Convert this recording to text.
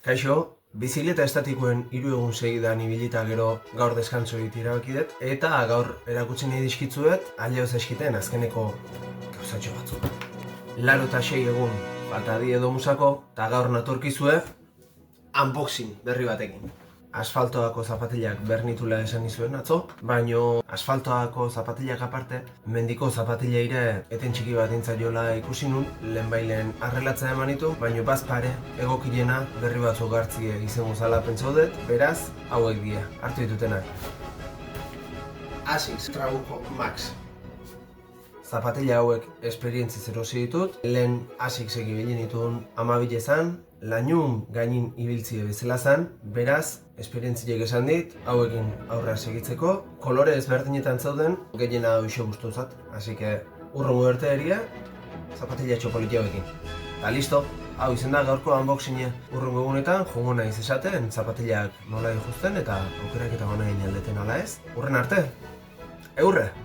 Kaixo, bizikleta estatikoen 3 egun segidan ibilita gero gaur deskantzo egite erabaki dut, eta gaur erakutsi nahi dizkitzuet aldeoz eskiten azkeneko gauzatxo batzuk. 86 egun falta die domusako, eta gaur natorkizue unboxing berri batekin. Asfaltoako zapatilak bernitula esan nizuen atzo, baino asfaltoako zapatilak aparte, mendiko zapatileire eten txiki bat intzaiola ikusi nun, lehenbailen arrelatzea eman ditu, baino bazpare egokirena berri batzuk hartzie izango zala pentsaudet, beraz, hauek dira, hartu ditutenak. Asics Trabuco Max. Zapatila hauek esperientziz erosi ditut, lehen Asicsek ibili nituen 12 ezan, lainun gainin ibiltzie bezala zen, beraz, esperientziek esan dit, hauekin aurrera segitzeko, kolore ezberdinetan zauden, gehiena hoxe guztuzat, así que urrungo erte eria, zapatila txopoliti hauekin. Eta listo, hau izen da gaurko unboxinga. Urrungo egunetan, jongo naiz esaten, zapatilak nola dijusten eta aukerak eta gana aldeten ala ez. Urren arte, eurre!